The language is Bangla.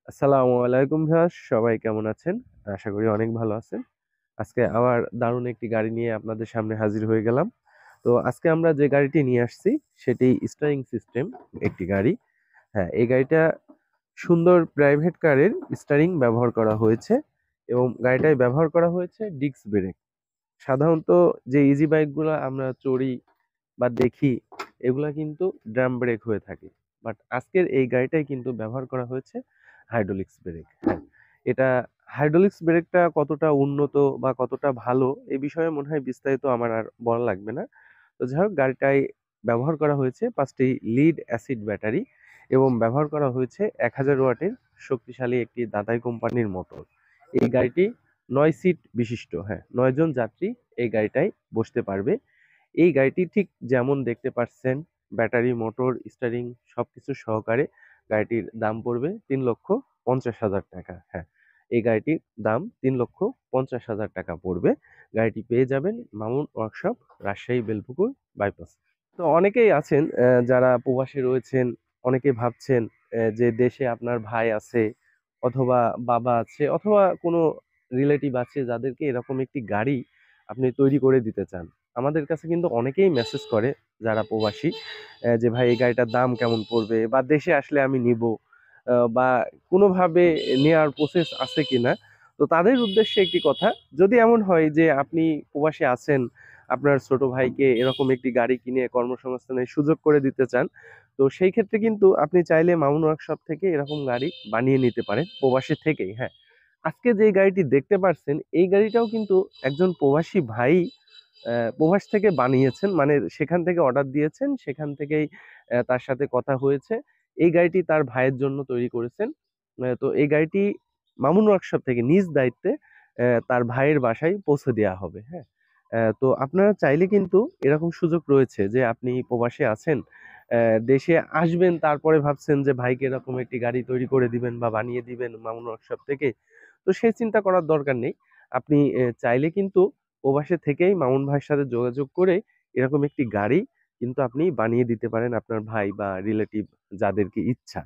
আসসালামু আলাইকুম ভিউয়ার্স, সবাই কেমন আছেন? আশা করি অনেক ভালো আছেন। আজকে আবার দারুণ একটি গাড়ি নিয়ে আপনাদের সামনে হাজির হয়ে গেলাম। তো আজকে আমরা যে গাড়িটি নিয়ে আসছি সেটি স্টিয়ারিং সিস্টেম একটি গাড়ি। হ্যাঁ, এই গাড়িটা সুন্দর প্রাইভেট কারের স্টিয়ারিং ব্যবহার করা হয়েছে এবং গাড়িটায় ব্যবহার করা হয়েছে ডিস্ক ব্রেক। সাধারণত যে ইজি বাইকগুলো আমরা চড়ি বা দেখি এগুলা কিন্তু ড্রাম ব্রেক হয়ে থাকে। বাট আজকের এই গাড়িটাই কিন্তু ব্যবহার করা হয়েছে হাইড্রোলিক্স ব্রেক। হ্যাঁ, এটা হাইড্রোলিক্স ব্রেকটা কতটা উন্নত বা কতটা ভালো এ বিষয়ে মনে হয় বিস্তারিত আমার আর বলা লাগবে না। তো যাই হোক, গাড়িটায় ব্যবহার করা হয়েছে 5টি লিড অ্যাসিড ব্যাটারি এবং ব্যবহার করা হয়েছে 1000 ওয়াটের শক্তিশালী একটি দাতাই কোম্পানির মোটর। এই গাড়িটি 9 সিট বিশিষ্ট। হ্যাঁ, 9 জন যাত্রী এই গাড়িটায় বসতে পারবে। এই গাড়িটি ঠিক যেমন দেখতে পাচ্ছেন, ব্যাটারি, মোটর, স্টিয়ারিং সবকিছু সহকারে গাড়িটির দাম পড়বে 3,50,000 টাকা। হ্যাঁ, এই গাড়িটির দাম 3,50,000 টাকা পড়বে। গাড়িটি পেয়ে যাবেন মামুন ওয়ার্কশপ, রাজশাহী বেলপুকুর বাইপাস। তো অনেকেই আছেন যারা প্রবাসে রয়েছেন, অনেকে ভাবছেন যে দেশে আপনার ভাই আছে অথবা বাবা আছে অথবা কোনো রিলেটিভ আছে যাদেরকে এরকম একটি গাড়ি আপনি তৈরি করে দিতে চান। আমাদের কাছে কিন্তু অনেকেই মেসেজ করে যারা প্রবাসী, যে ভাই এই গাড়িটার দাম কেমন পড়বে বা দেশে আসলে আমি নিব, বা কোনোভাবে নেওয়ার প্রসেস আছে কিনা। তো তাদের উদ্দেশ্যে একটি কথা, যদি এমন হয় যে আপনি প্রবাসী আছেন, আপনার ছোট ভাইকে এরকম একটি গাড়ি কিনে কর্মসংস্থানের সুযোগ করে দিতে চান, তো সেই ক্ষেত্রে কিন্তু আপনি চাইলে মামুন ওয়ার্কশপ থেকে এরকম গাড়ি বানিয়ে নিতে পারেন প্রবাসী থেকেই। হ্যাঁ, আজকে যে গাড়িটি দেখতে পাচ্ছেন এই গাড়িটাও কিন্তু একজন প্রবাসী ভাই প্রবাস থেকে বানিয়েছেন, মানে সেখান থেকে অর্ডার দিয়েছেন, সেখান থেকেই তার সাথে কথা হয়েছে। এই গাড়িটি তার ভাইয়ের জন্য তৈরি করেছেন। তো এই গাড়িটি মামুন ওয়ার্কশপ থেকে নিজ দায়িত্বে তার ভাইয়ের বাসায় পৌঁছে দেওয়া হবে। হ্যাঁ, তো আপনারা চাইলে কিন্তু এরকম সুযোগ রয়েছে যে আপনি প্রবাসে আছেন, দেশে আসবেন, তারপরে ভাবছেন যে ভাইকে এরকম একটি গাড়ি তৈরি করে দিবেন বা বানিয়ে দিবেন মামুন ওয়ার্কশপ থেকে। তো সেই চিন্তা করার দরকার নেই। আপনি চাইলে কিন্তু প্রবাসে থেকেই মামুন ভাইয়ের সাথে যোগাযোগ করে এরকম একটি গাড়ি কিন্তু আপনি বানিয়ে দিতে পারেন আপনার ভাই বা রিলেটিভ যাদেরকে ইচ্ছা।